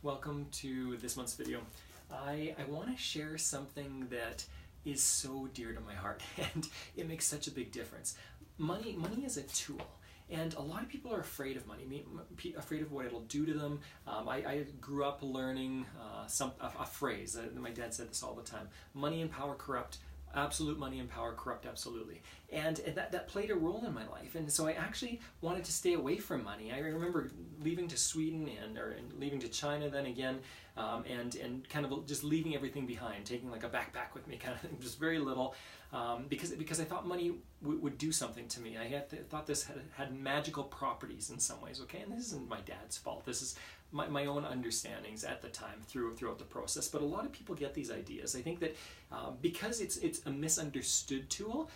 welcome to this month's video. I want to share something that is so dear to my heart and it makes such a big difference. Money is a tool. And a lot of people are afraid of money, afraid of what it'll do to them. I grew up learning a phrase, my dad said this all the time: money and power corrupt, absolute money and power corrupt absolutely. And that played a role in my life. And so I actually wanted to stay away from money. I remember leaving to Sweden and leaving to China then again, and kind of just leaving everything behind, taking like a backpack with me, kind of just very little, because I thought money would do something to me. I thought this had magical properties in some ways, okay? And this isn't my dad's fault. This is my own understandings at the time throughout the process. But a lot of people get these ideas. I think that because it's a misunderstood tool,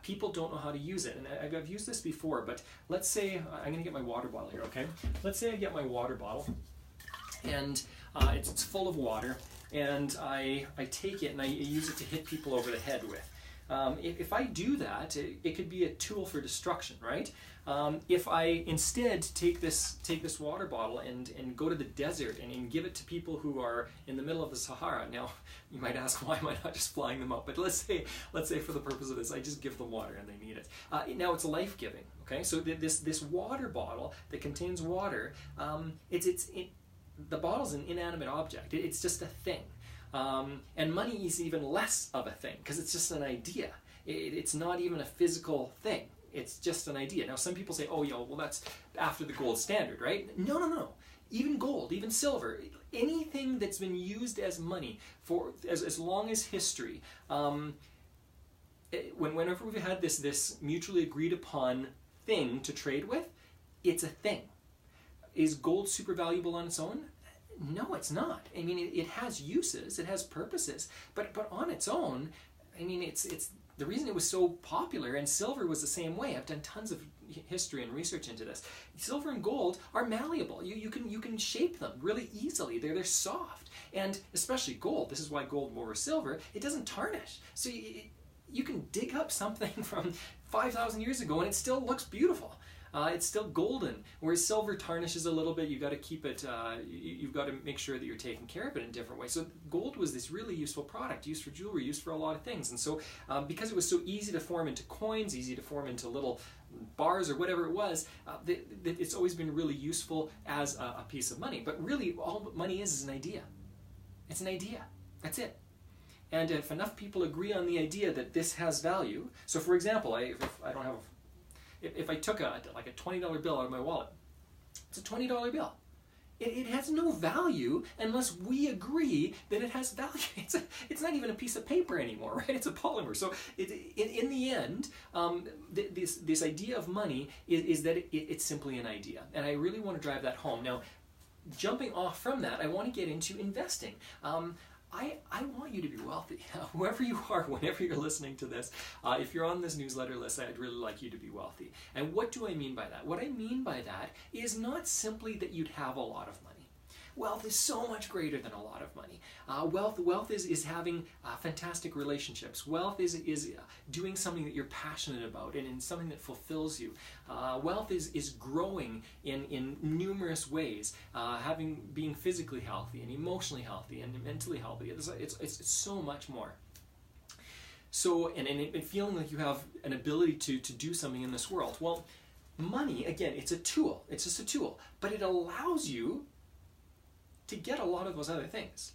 people don't know how to use it. And I've used this before, but let's say I'm going to get my water bottle here, okay? Let's say I get my water bottle and it's full of water, and I take it and I use it to hit people over the head with. If I do that, it could be a tool for destruction, right? If I instead take this water bottle and go to the desert and give it to people who are in the middle of the Sahara. Now, you might ask, why am I not just flying them out? But let's say for the purpose of this, I just give them water and they need it. Now it's life-giving, okay? So this water bottle that contains water, the bottle's an inanimate object. It's just a thing. And money is even less of a thing because it's just an idea. It's not even a physical thing. It's just an idea. Now, some people say, oh, well, that's after the gold standard, right? No. Even gold, even silver, anything that's been used as money for as long as history, whenever we've had this mutually agreed upon thing to trade with, it's a thing. Is gold super valuable on its own? No, it's not. I mean, it has uses, it has purposes, but on its own, I mean, it's the reason it was so popular, and silver was the same way. I've done tons of history and research into this. Silver and gold are malleable. You can shape them really easily. They're soft, and especially gold. This is why gold over silver, it doesn't tarnish. So you can dig up something from 5,000 years ago, and it still looks beautiful. It's still golden, whereas silver tarnishes a little bit. You've got to keep it, you've got to make sure that you're taking care of it in different ways. So gold was this really useful product, used for jewelry, used for a lot of things. And so because it was so easy to form into coins, easy to form into little bars or whatever it was, it's always been really useful as a piece of money. But really, all money is an idea. It's an idea. That's it. And if enough people agree on the idea that this has value, so for example, if I took a $20 bill out of my wallet, it's a $20 bill. It has no value unless we agree that it has value. It's not even a piece of paper anymore, right? It's a polymer. So in the end, this idea of money is that it's simply an idea. And I really want to drive that home. Now, jumping off from that, I want to get into investing. I want you to be wealthy. Whoever you are, whenever you're listening to this, if you're on this newsletter list, I'd really like you to be wealthy. And what do I mean by that? What I mean by that is not simply that you'd have a lot of money. Wealth is so much greater than a lot of money. Wealth is having fantastic relationships. Wealth is doing something that you're passionate about and in something that fulfills you. Wealth is growing in numerous ways, being physically healthy and emotionally healthy and mentally healthy. It's so much more. So, and feeling like you have an ability to do something in this world. Well, money, again, it's a tool. It's just a tool. But it allows you to get a lot of those other things.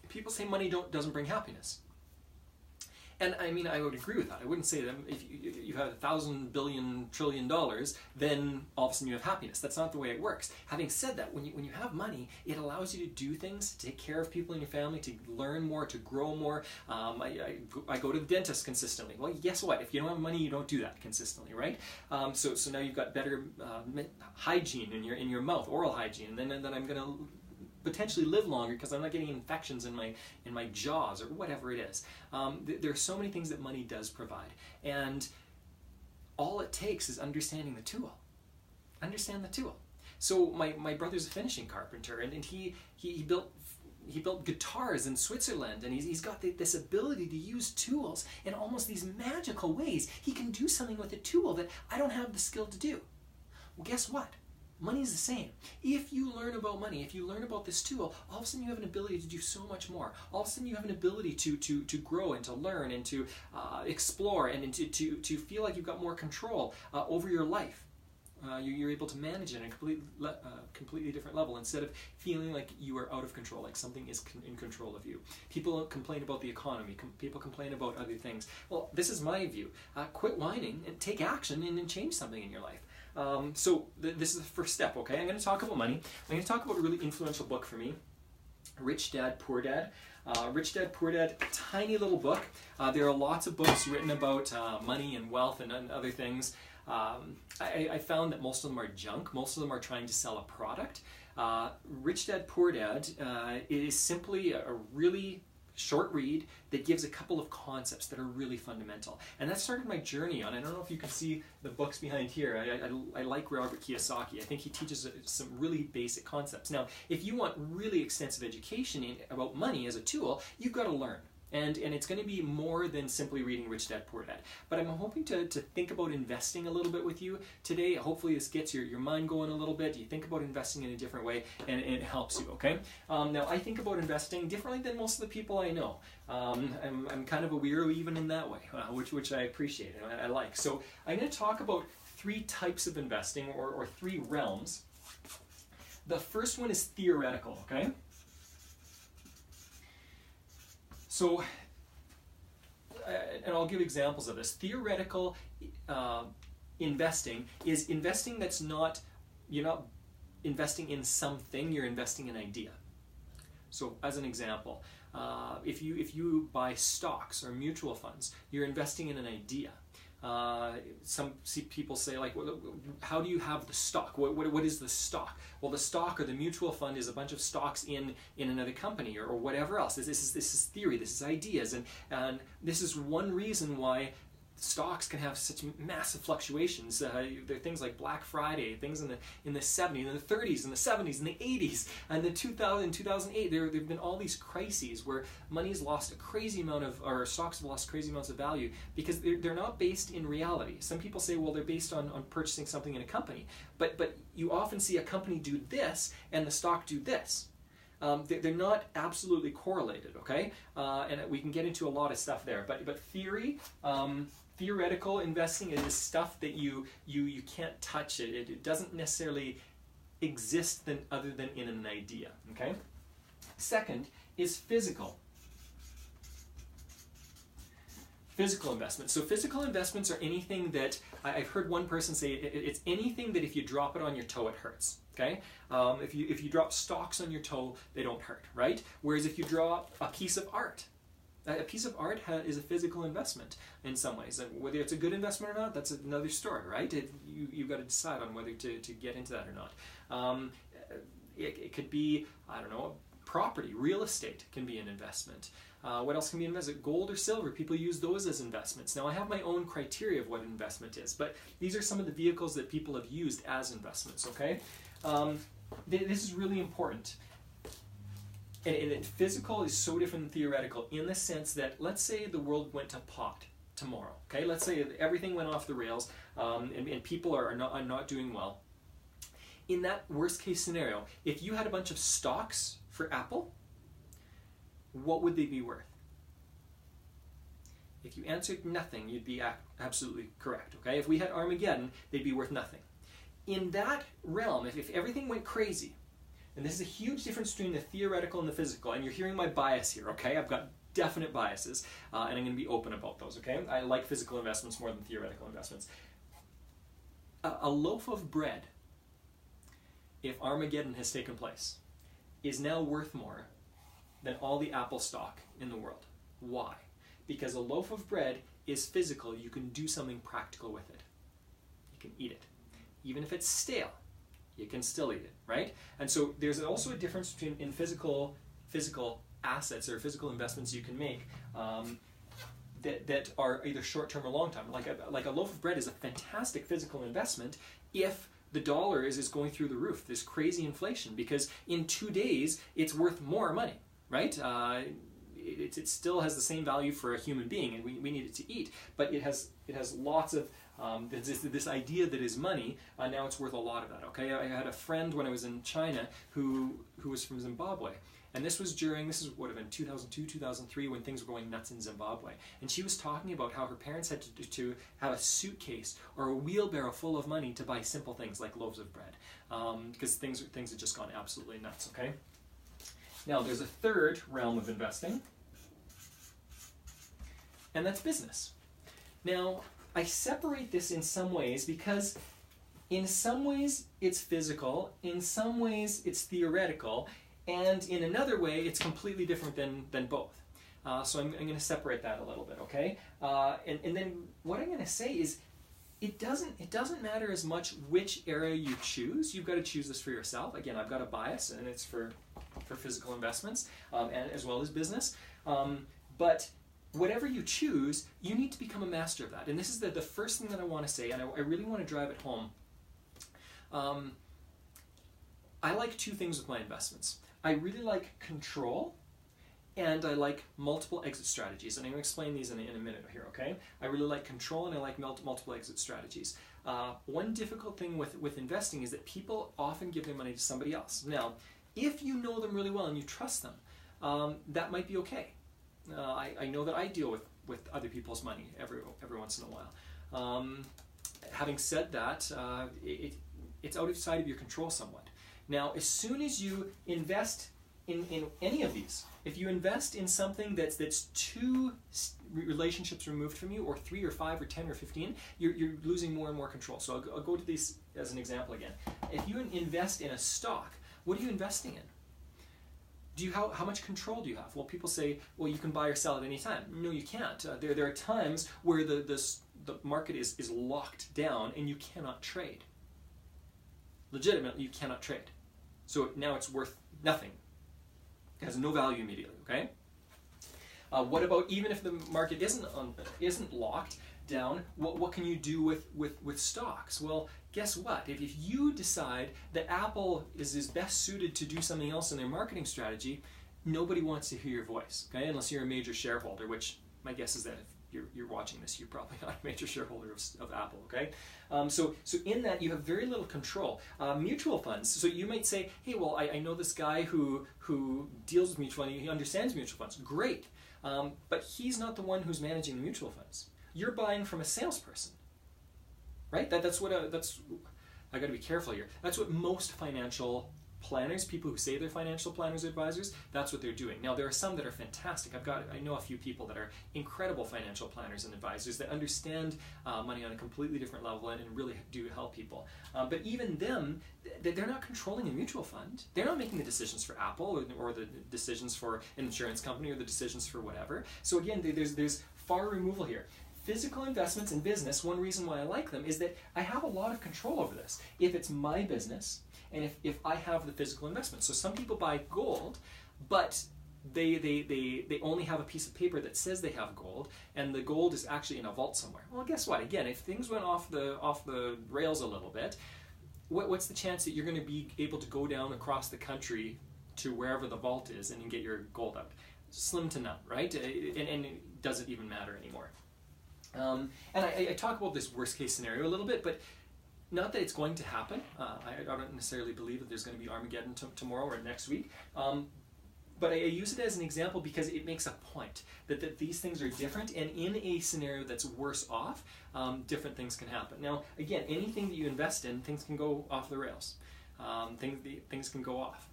People say money doesn't bring happiness. And I mean, I would agree with that. I wouldn't say that if you have 1,000 billion trillion dollars, then all of a sudden you have happiness. That's not the way it works. Having said that, when you have money, it allows you to do things, to take care of people in your family, to learn more, to grow more. I go to the dentist consistently. Well, guess what? If you don't have money, you don't do that consistently, right? So now you've got better hygiene in your mouth, oral hygiene, and then I'm going to potentially live longer because I'm not getting infections in my jaws or whatever it is. There are so many things that money does provide, and all it takes is understanding the tool. Understand the tool. So my brother's a finishing carpenter, and he built guitars in Switzerland, and he's got this ability to use tools in almost these magical ways. He can do something with a tool that I don't have the skill to do. Well, guess what? Money's the same. If you learn about money, if you learn about this tool, all of a sudden you have an ability to do so much more. All of a sudden you have an ability to grow and to learn and to explore and to feel like you've got more control over your life. You're able to manage it at a completely different level instead of feeling like you are out of control, like something is in control of you. People complain about the economy. People complain about other things. Well, this is my view. Quit whining and take action and change something in your life. This is the first step, okay? I'm going to talk about money. I'm going to talk about a really influential book for me, Rich Dad, Poor Dad. Rich Dad, Poor Dad, tiny little book. There are lots of books written about money and wealth and other things. I found that most of them are junk. Most of them are trying to sell a product. Rich Dad, Poor Dad is simply a really short read that gives a couple of concepts that are really fundamental. And that started my journey on, I don't know if you can see the books behind here. I like Robert Kiyosaki. I think he teaches some really basic concepts. Now, if you want really extensive education about money as a tool, you've got to learn. And it's going to be more than simply reading Rich Dad, Poor Dad. But I'm hoping to think about investing a little bit with you today. Hopefully this gets your mind going a little bit. You think about investing in a different way, and it helps you, okay? Now, I think about investing differently than most of the people I know. I'm kind of a weirdo even in that way, which I appreciate and I like. So I'm going to talk about 3 types of investing, or 3 realms. The first one is theoretical, okay? So, and I'll give examples of this. Theoretical investing is investing that's not, you're not investing in something, you're investing in an idea. So, as an example, if you buy stocks or mutual funds, you're investing in an idea. Some people say, like, well, how do you have the stock? What is the stock? Well, the stock or the mutual fund is a bunch of stocks in another company or whatever else. This is theory. This is ideas, and this is one reason why stocks can have such massive fluctuations. There are things like Black Friday, things in the 70s, in the 30s, in the 70s, in the 80s, and in 2008. There have been all these crises where money's lost a crazy amount of, or stocks have lost crazy amounts of value because they're not based in reality. Some people say, well, they're based on purchasing something in a company, but you often see a company do this and the stock do this. They're not absolutely correlated, okay? And we can get into a lot of stuff there. But theory, theoretical investing is stuff that you can't touch. It doesn't necessarily exist other than in an idea, okay? Second is physical. Physical investments. So physical investments are anything that, I've heard one person say, it's anything that if you drop it on your toe, it hurts. Okay? If you drop stocks on your toe, they don't hurt, right? Whereas if you drop a piece of art is a physical investment in some ways. And whether it's a good investment or not, that's another story, right? You've got to decide on whether to get into that or not. It could be, I don't know, property, real estate can be an investment. What else can be invested? Gold or silver, people use those as investments. Now, I have my own criteria of what an investment is, but these are some of the vehicles that people have used as investments, okay? This is really important. And physical is so different than theoretical in the sense that, let's say the world went to pot tomorrow, okay? Let's say everything went off the rails and people are not doing well. In that worst case scenario, if you had a bunch of stocks for Apple, what would they be worth? If you answered nothing, you'd be absolutely correct, okay? If we had Armageddon, they'd be worth nothing. In that realm, if everything went crazy, and this is a huge difference between the theoretical and the physical, and you're hearing my bias here, okay? I've got definite biases, and I'm going to be open about those, okay? I like physical investments more than theoretical investments. A loaf of bread, if Armageddon has taken place, is now worth more than all the Apple stock in the world. Why? Because a loaf of bread is physical. You can do something practical with it. You can eat it. Even if it's stale, you can still eat it, right? And so there's also a difference between in physical assets or physical investments you can make that are either short-term or long-term. Like a loaf of bread is a fantastic physical investment if the dollar is going through the roof, this crazy inflation, because in 2 days it's worth more money, right? It still has the same value for a human being, and we need it to eat, but it has lots of This idea that is money, now it's worth a lot of that. Okay, I had a friend when I was in China who was from Zimbabwe. And this would have been 2002, 2003, when things were going nuts in Zimbabwe. And she was talking about how her parents had to have a suitcase or a wheelbarrow full of money to buy simple things like loaves of bread, because things had just gone absolutely nuts. Okay. Now there's a third realm of investing, and that's business. Now I separate this in some ways because in some ways it's physical, in some ways it's theoretical, and in another way, it's completely different than both. So I'm going to separate that a little bit, okay? And then what I'm going to say is, it doesn't matter as much which area you choose. You've got to choose this for yourself. Again, I've got a bias, and it's for physical investments, and as well as business. But whatever you choose, you need to become a master of that. And this is the first thing that I want to say, and I really want to drive it home. I like two things with my investments. I really like control, and I like multiple exit strategies. And I'm going to explain these in a minute here, okay? I really like control, and I like multiple exit strategies. One difficult thing with investing is that people often give their money to somebody else. Now, if you know them really well and you trust them, that might be okay. I know that I deal with other people's money every once in a while. Having said that, it's outside of your control somewhat. Now, as soon as you invest in any of these, if you invest in something that's two relationships removed from you, or 3 or 5 or 10 or 15, you're losing more and more control. So I'll go to these as an example again. If you invest in a stock, what are you investing in? How much control do you have? Well, people say, well, you can buy or sell at any time. No, you can't. There are times where the market is locked down and you cannot trade. Legitimately, you cannot trade. So now it's worth nothing. It has no value immediately, okay? What about even if the market isn't locked down, what can you do with stocks? Well, guess what? If you decide that Apple is best suited to do something else in their marketing strategy, nobody wants to hear your voice, okay? Unless you're a major shareholder, which my guess is that if you're watching this, you're probably not a major shareholder of Apple, okay? So in that, you have very little control. Mutual funds, so you might say, hey, well, I know this guy who deals with mutual funds, he understands mutual funds. Great, but he's not the one who's managing the mutual funds. You're buying from a salesperson, right? That's I got to be careful here. That's what most financial planners, people who say they're financial planners or advisors, that's what they're doing. Now, there are some that are fantastic. I know a few people that are incredible financial planners and advisors that understand money on a completely different level and really do help people. But even them, they're not controlling a mutual fund. They're not making the decisions for Apple or the decisions for an insurance company or the decisions for whatever. So again, there's far removal here. Physical investments in business, one reason why I like them is that I have a lot of control over this. If it's my business, and if I have the physical investment. So some people buy gold, but they only have a piece of paper that says they have gold, and the gold is actually in a vault somewhere. Well, guess what? Again, if things went off the rails a little bit, what's the chance that you're going to be able to go down across the country to wherever the vault is and get your gold out? Slim to none, right? And it doesn't even matter anymore. And I talk about this worst case scenario a little bit, but not that it's going to happen. I don't necessarily believe that there's going to be Armageddon tomorrow or next week. But I use it as an example because it makes a point that these things are different, and in a scenario that's worse off, different things can happen. Now, again, anything that you invest in, things can go off the rails. Things can go off.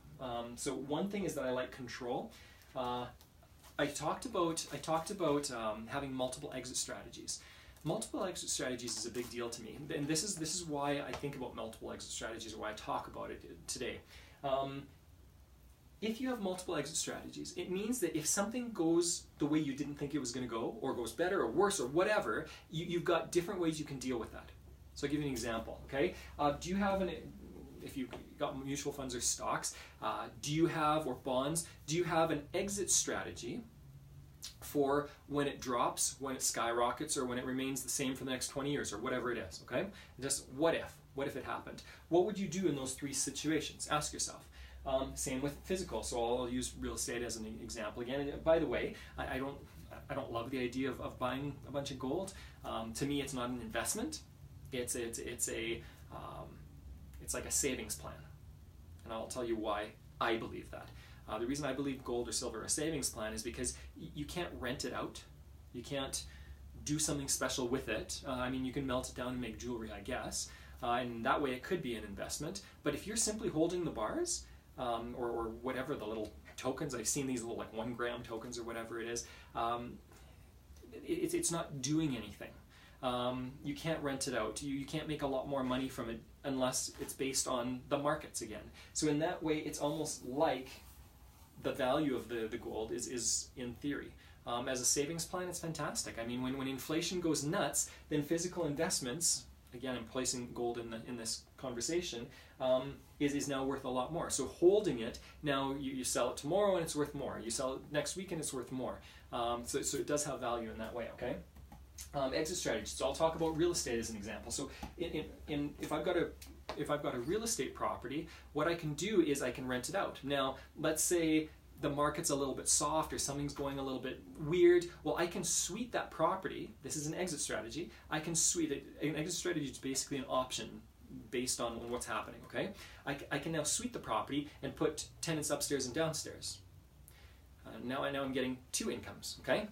So one thing is that I like control. I talked about having multiple exit strategies. Multiple exit strategies is a big deal to me, and this is why I think about multiple exit strategies, or why I talk about it today. If you have multiple exit strategies, it means that if something goes the way you didn't think it was going to go, or goes better or worse or whatever, you've got different ways you can deal with that. So I'll give you an example. Okay, do you have if you've got mutual funds or stocks, or bonds, do you have an exit strategy for when it drops, when it skyrockets, or when it remains the same for the next 20 years, or whatever it is, okay? Just what if it happened? What would you do in those three situations? Ask yourself. Same with physical, so I'll use real estate as an example again. And by the way, I don't love the idea of buying a bunch of gold. To me, it's not an investment. It's like a savings plan, and I'll tell you why I believe that. The reason I believe gold or silver a savings plan is because you can't rent it out. You can't do something special with it. I mean, you can melt it down and make jewelry, I guess, and that way it could be an investment. But if you're simply holding the bars, or whatever, the little tokens, I've seen these little like 1 gram tokens or whatever it is, it's not doing anything. You can't rent it out. You can't make a lot more money from it unless it's based on the markets again. So in that way, it's almost like the value of the gold is in theory. As a savings plan, it's fantastic. I mean, when inflation goes nuts, then physical investments, again, I'm placing gold in this conversation, is now worth a lot more. So holding it, now you sell it tomorrow and it's worth more. You sell it next week and it's worth more. So it does have value in that way, okay? Exit strategies. So I'll talk about real estate as an example. So if I've got a real estate property, what I can do is I can rent it out. Now, let's say the market's a little bit soft or something's going a little bit weird. Well, I can suite that property. This is an exit strategy. I can suite it. An exit strategy is basically an option based on what's happening, okay? I can now suite the property and put tenants upstairs and downstairs. Now I'm getting 2 incomes, okay,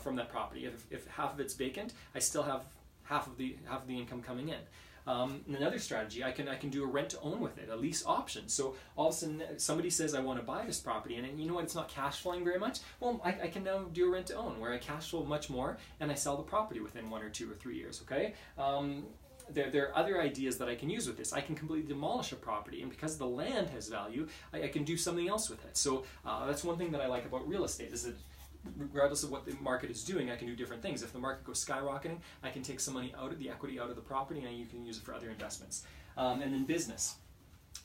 from that property. If half of it's vacant, I still have half of the income coming in. Another strategy, I can do a rent to own with it, a lease option. So all of a sudden somebody says, I want to buy this property, and you know what, it's not cash flowing very much. Well, I can now do a rent to own where I cash flow much more and I sell the property within 1 or 2 or 3 years, okay? There are other ideas that I can use with this. I can completely demolish a property, and because the land has value, I can do something else with it. So that's one thing that I like about real estate, is that regardless of what the market is doing, I can do different things. If the market goes skyrocketing, I can take some money out of the equity out of the property, and you can use it for other investments. And then business.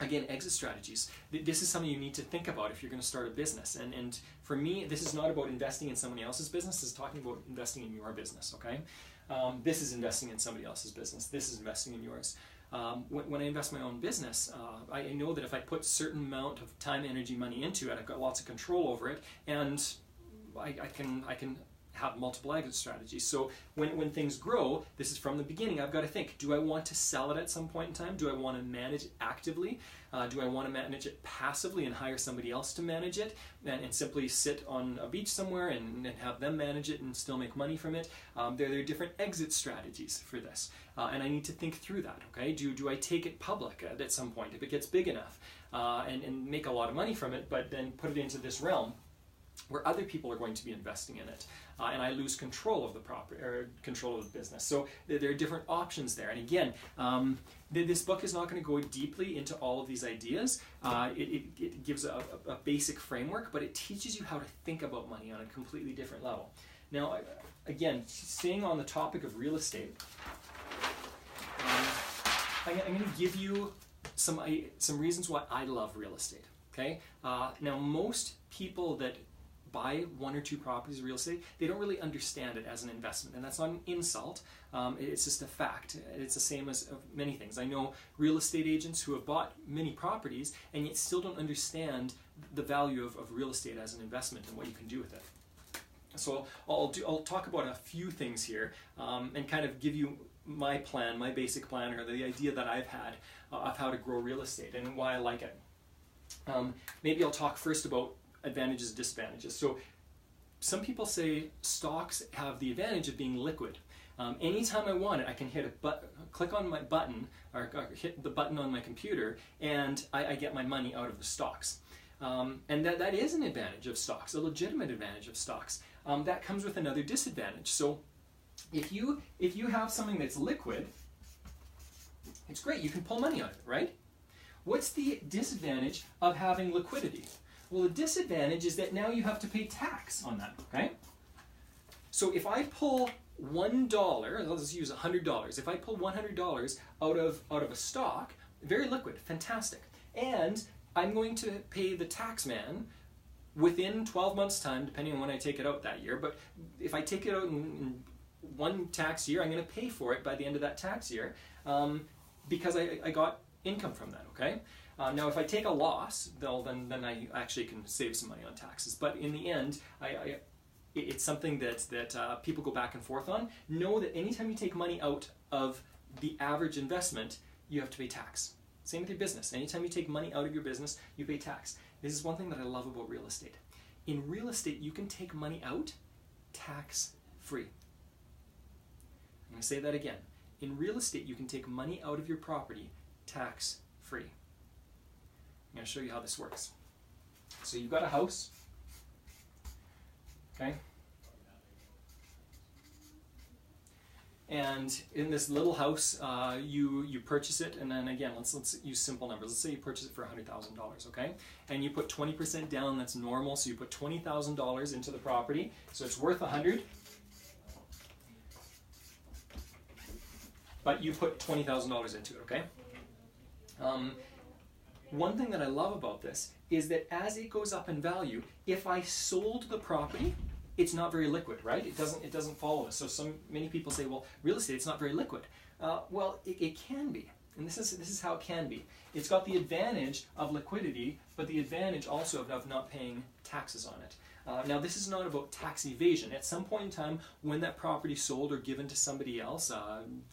Again, exit strategies. This is something you need to think about if you're going to start a business. And for me, this is not about investing in somebody else's business. This is talking about investing in your business, okay? This is investing in somebody else's business. This is investing in yours. When I invest in my own business, I know that if I put a certain amount of time, energy, money into it, I've got lots of control over it, and I can have multiple exit strategies. So when things grow, this is from the beginning, I've got to think, do I want to sell it at some point in time? Do I want to manage it actively? Do I want to manage it passively and hire somebody else to manage it and simply sit on a beach somewhere and have them manage it and still make money from it? There are different exit strategies for this. And I need to think through that, okay? Do I take it public at some point if it gets big enough and make a lot of money from it, but then put it into this realm where other people are going to be investing in it, and I lose control of the property or control of the business. So there are different options there. And again, this book is not going to go deeply into all of these ideas. It gives a basic framework, but it teaches you how to think about money on a completely different level. Now, again, staying on the topic of real estate, I'm going to give you some reasons why I love real estate. Okay. Now, most people that buy 1 or 2 properties of real estate, they don't really understand it as an investment, and that's not an insult. It's just a fact. It's the same as many things. I know real estate agents who have bought many properties and yet still don't understand the value of real estate as an investment and what you can do with it. So I'll talk about a few things here and kind of give you my plan, my basic plan, or the idea that I've had of how to grow real estate and why I like it. Maybe I'll talk first about advantages and disadvantages. So some people say stocks have the advantage of being liquid. Anytime I want it, I can click on my button or hit the button on my computer, and I get my money out of the stocks. And that is an advantage of stocks, a legitimate advantage of stocks. That comes with another disadvantage. So if you have something that's liquid, it's great. You can pull money out of it, right? What's the disadvantage of having liquidity? Well, the disadvantage is that now you have to pay tax on that, okay? So if I pull $1, let's use $100. If I pull $100 out of a stock, very liquid, fantastic. And I'm going to pay the tax man within 12 months' time, depending on when I take it out that year. But if I take it out in 1 tax year, I'm going to pay for it by the end of that tax year because I got income from that, okay? Now, if I take a loss, then I actually can save some money on taxes. But in the end, it's something that people go back and forth on. Know that anytime you take money out of the average investment, you have to pay tax. Same with your business. Anytime you take money out of your business, you pay tax. This is one thing that I love about real estate. In real estate, you can take money out tax-free. I'm going to say that again. In real estate, you can take money out of your property tax-free. I'm going to show you how this works. So you've got a house, okay? And in this little house, you purchase it, and then again, let's use simple numbers. Let's say you purchase it for $100,000, okay? And you put 20% down, that's normal, so you put $20,000 into the property, so it's worth $100,000, but you put $20,000 into it, okay? One thing that I love about this is that as it goes up in value, if I sold the property, it's not very liquid, right? It doesn't follow us. So many people say, well, real estate, it's not very liquid. Well, it can be, and this is how it can be. It's got the advantage of liquidity, but the advantage also of not paying taxes on it. Now, this is not about tax evasion. At some point in time, when that property is sold or given to somebody else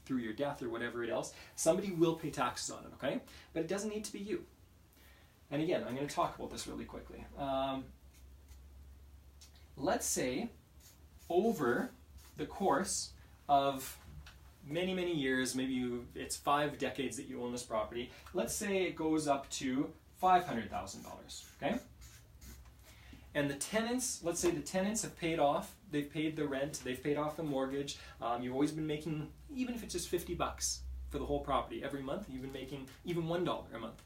through your death or whatever else, somebody will pay taxes on it, okay? But it doesn't need to be you. And again, I'm going to talk about this really quickly. Let's say over the course of many, many years, maybe it's 5 decades that you own this property, let's say it goes up to $500,000, okay? And the tenants, let's say the tenants have paid off, they've paid the rent, they've paid off the mortgage, you've always been making, even if it's just $50 for the whole property every month, you've been making even $1 a month.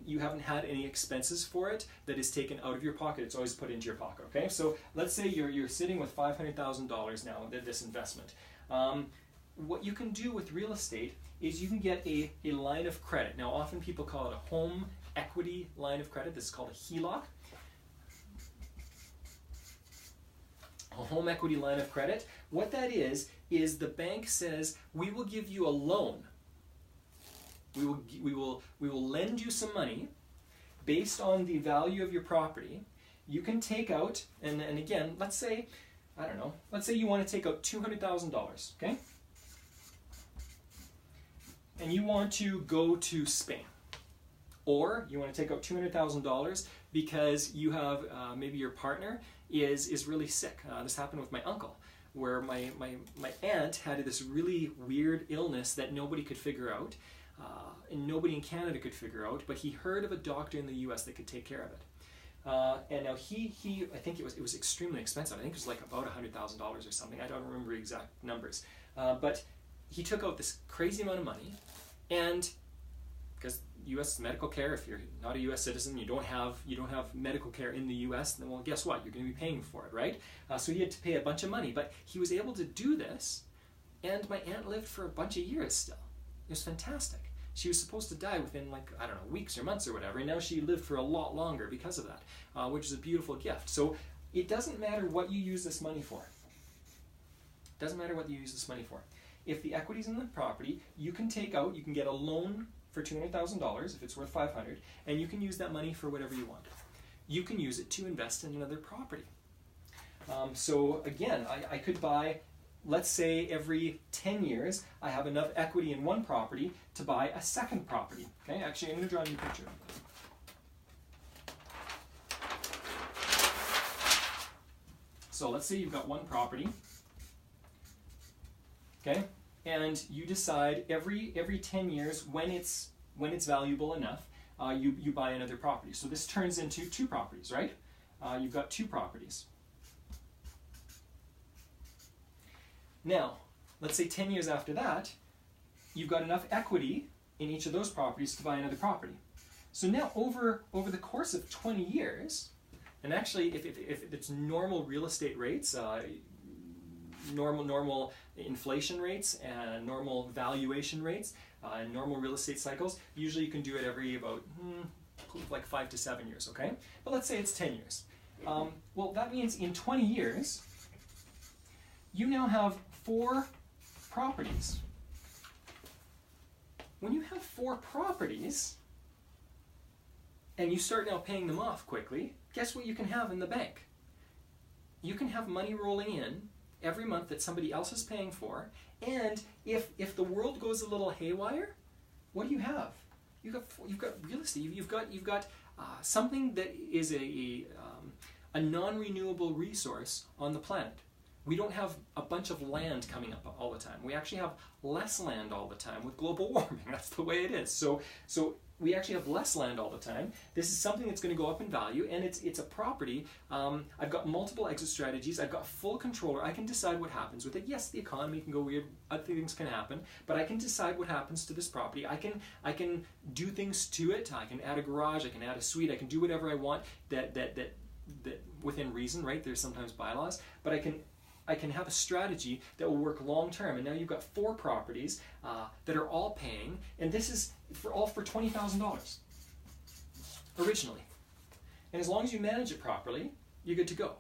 You haven't had any expenses for it that is taken out of your pocket. It's always put into your pocket, okay? So let's say you're sitting with $500,000 now in this investment. What you can do with real estate is you can get a line of credit. Now, often people call it a home equity line of credit. This is called a HELOC. A home equity line of credit. What that is the bank says, we will give you a loan. We will lend you some money based on the value of your property. You can take out, and again, let's say, I don't know, let's say you want to take out $200,000, okay? And you want to go to Spain. Or you want to take out $200,000 because you have, maybe your partner is really sick. This happened with my uncle, where my aunt had this really weird illness that nobody could figure out. And nobody in Canada could figure out, but he heard of a doctor in the US that could take care of it. And now I think it was extremely expensive. I think it was like about $100,000 or something. I don't remember exact numbers. But he took out this crazy amount of money, and because US medical care, if you're not a US citizen, you don't have medical care in the US, then well, guess what? You're going to be paying for it, right? So he had to pay a bunch of money, but he was able to do this, and my aunt lived for a bunch of years still. It was fantastic. She was supposed to die within, like, I don't know, weeks or months or whatever, and now she lived for a lot longer because of that, which is a beautiful gift. So it doesn't matter what you use this money for. It doesn't matter what you use this money for. If the equity's in the property, you can take out, you can get a loan for $200,000 if it's worth $500,000, and you can use that money for whatever you want. You can use it to invest in another property. So again, I could buy, let's say every 10 years, I have enough equity in one property to buy a second property. Okay, actually, I'm going to draw a new picture. So let's say you've got one property, okay, and you decide every 10 years when it's valuable enough, you buy another property. So this turns into 2 properties, right? You've got 2 properties. Now, let's say 10 years after that, you've got enough equity in each of those properties to buy another property. So now over the course of 20 years, and actually if it's normal real estate rates, normal inflation rates and normal valuation rates, and normal real estate cycles, usually you can do it every about like 5 to 7 years, okay? But let's say it's 10 years. Well, that means in 20 years, you now have 4 properties. When you have 4 properties, and you start now paying them off quickly, guess what you can have in the bank? You can have money rolling in every month that somebody else is paying for. And if the world goes a little haywire, what do you have? You've got real estate. You've got something that is a non-renewable resource on the planet. We don't have a bunch of land coming up all the time. We actually have less land all the time with global warming. That's the way it is. So we actually have less land all the time. This is something that's going to go up in value, and it's a property. I've got multiple exit strategies. I've got full control. I can decide what happens with it. Yes, the economy can go weird. Other things can happen, but I can decide what happens to this property. I can do things to it. I can add a garage. I can add a suite. I can do whatever I want that within reason, right? There's sometimes bylaws, but I can have a strategy that will work long term. And now you've got 4 properties that are all paying, and this is all for $20,000 originally. And as long as you manage it properly, you're good to go.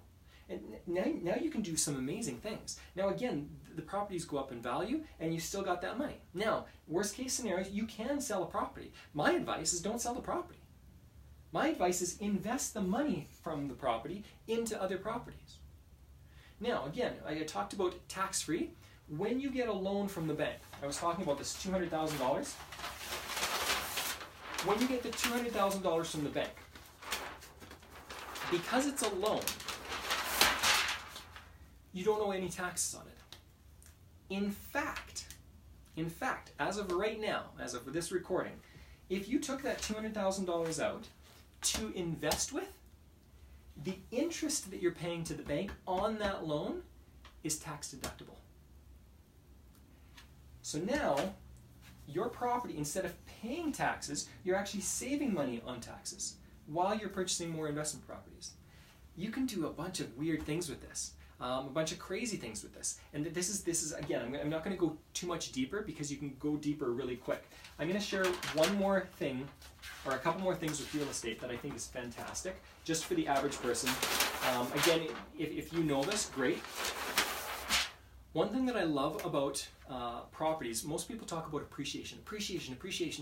And now you can do some amazing things. Now again, the properties go up in value, and you still got that money. Now, worst case scenario, you can sell a property. My advice is don't sell the property. My advice is invest the money from the property into other properties. Now, again, I talked about tax-free. When you get a loan from the bank, I was talking about this $200,000. When you get the $200,000 from the bank, because it's a loan, you don't owe any taxes on it. In fact, as of right now, as of this recording, if you took that $200,000 out to invest with, the interest that you're paying to the bank on that loan is tax deductible. So now, your property, instead of paying taxes, you're actually saving money on taxes while you're purchasing more investment properties. You can do a bunch of weird things with this, a bunch of crazy things with this. And this is again, I'm not going to go too much deeper because you can go deeper really quick. I'm going to share one more thing, or a couple more things with real estate that I think is fantastic, just for the average person. Again, if you know this, great. One thing that I love about properties, most people talk about appreciation. It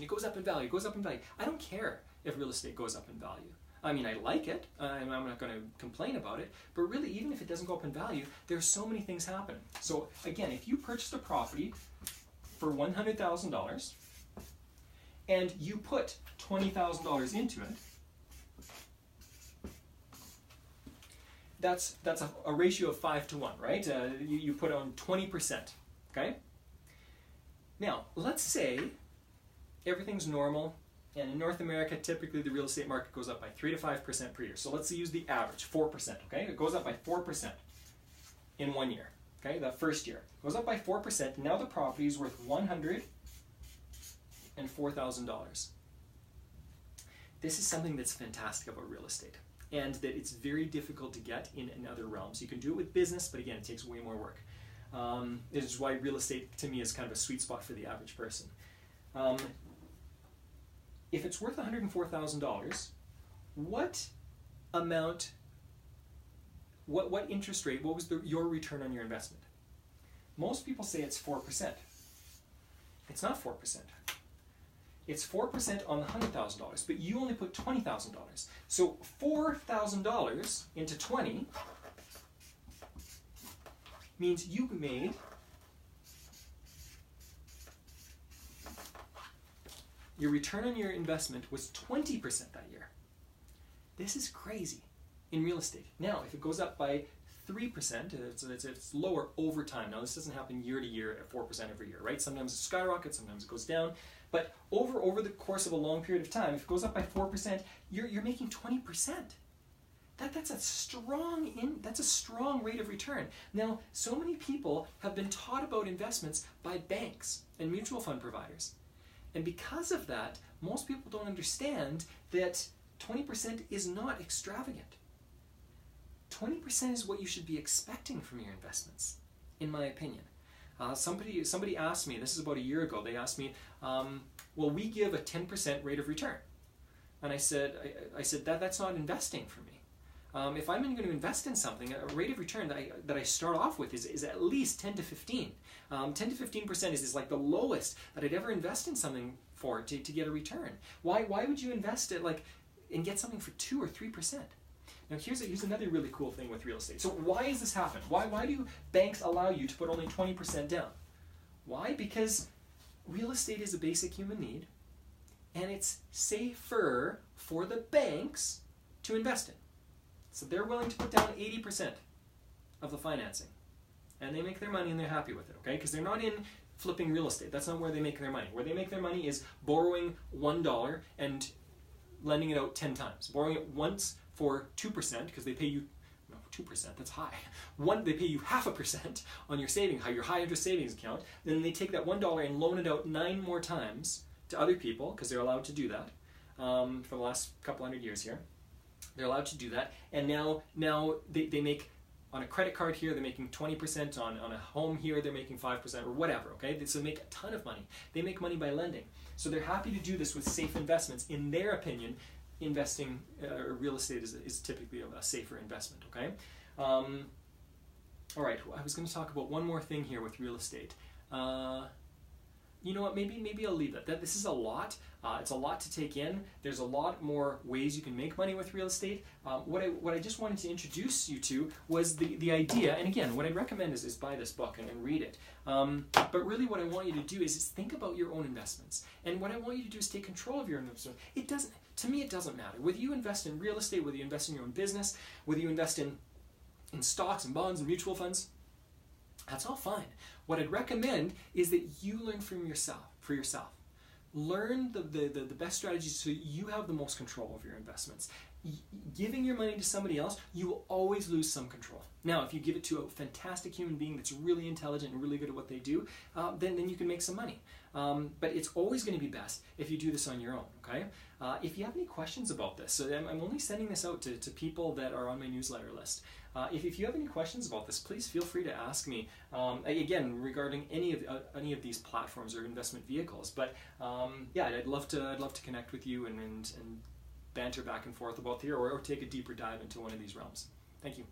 goes up in value, I don't care if real estate goes up in value. I mean, I like it, and I'm not going to complain about it, but really, even if it doesn't go up in value, there's so many things happen. So again, if you purchased a property for $100,000, and you put $20,000 into it, that's a ratio of 5 to 1, right? You put on 20%, okay? Now, let's say everything's normal, and in North America, typically the real estate market goes up by 3 to 5% per year. So let's use the average, 4%, okay? It goes up by 4% in 1 year, okay? That first year. It goes up by 4%, now the property is worth $104,000. This is something that's fantastic about real estate, and that it's very difficult to get in other realms. You can do it with business, but again, it takes way more work. This is why real estate, to me, is kind of a sweet spot for the average person. If it's worth $104,000, what interest rate, what was your return on your investment? Most people say it's 4%. It's not 4%. It's 4% on the $100,000, but you only put $20,000. So $4,000 into 20 means you made your return on your investment was 20% that year. This is crazy in real estate. Now, if it goes up by 3%, it's lower over time. Now, this doesn't happen year to year at 4% every year, right? Sometimes it skyrockets, sometimes it goes down. But over the course of a long period of time, if it goes up by 4%, you're making 20%. That's a strong rate of return. Now, so many people have been taught about investments by banks and mutual fund providers. And because of that, most people don't understand that 20% is not extravagant. 20% is what you should be expecting from your investments, in my opinion. Somebody asked me, this is about a year ago, they asked me, well, we give a 10% rate of return. And I said that's not investing for me. If I'm going to invest in something, a rate of return that I start off with is at least 10 to 15. 10 to 15% is like the lowest that I'd ever invest in something for to get a return. Why would you invest it and get something for 2 or 3%? Now here's another really cool thing with real estate. So why does this happen? Why do banks allow you to put only 20% down? Why? Because real estate is a basic human need, and it's safer for the banks to invest in. So they're willing to put down 80% of the financing. And they make their money and they're happy with it, okay? Because they're not in flipping real estate. That's not where they make their money. Where they make their money is borrowing $1 and lending it out 10 times. Borrowing it once for 2% because they pay you, no, 2%, that's high. They pay you 0.5% on your your high interest savings account. Then they take that $1 and loan it out 9 more times to other people because they're allowed to do that for the last couple hundred years here. They're allowed to do that. And now they make, on a credit card here, they're making 20%, on a home here, they're making 5% or whatever, okay? So they make a ton of money. They make money by lending. So they're happy to do this with safe investments. In their opinion, investing, real estate is typically a safer investment, okay? All right, I was going to talk about one more thing here with real estate. You know what, maybe I'll leave it. This is a lot. It's a lot to take in. There's a lot more ways you can make money with real estate. What I just wanted to introduce you to was the idea, and again, what I'd recommend is buy this book and read it. But really what I want you to do is think about your own investments. And what I want you to do is take control of your investments. To me, it doesn't matter. Whether you invest in real estate, whether you invest in your own business, whether you invest in stocks and bonds and mutual funds, that's all fine. What I'd recommend is that you learn for yourself. Learn the best strategies so you have the most control of your investments. Giving your money to somebody else, you will always lose some control. Now, if you give it to a fantastic human being that's really intelligent and really good at what they do, then you can make some money. But it's always going to be best if you do this on your own, okay? If you have any questions about this, so I'm only sending this out to people that are on my newsletter list. If you have any questions about this, please feel free to ask me. Again, regarding any of these platforms or investment vehicles. But yeah, I'd love to connect with you and banter back and forth about here, or take a deeper dive into one of these realms. Thank you.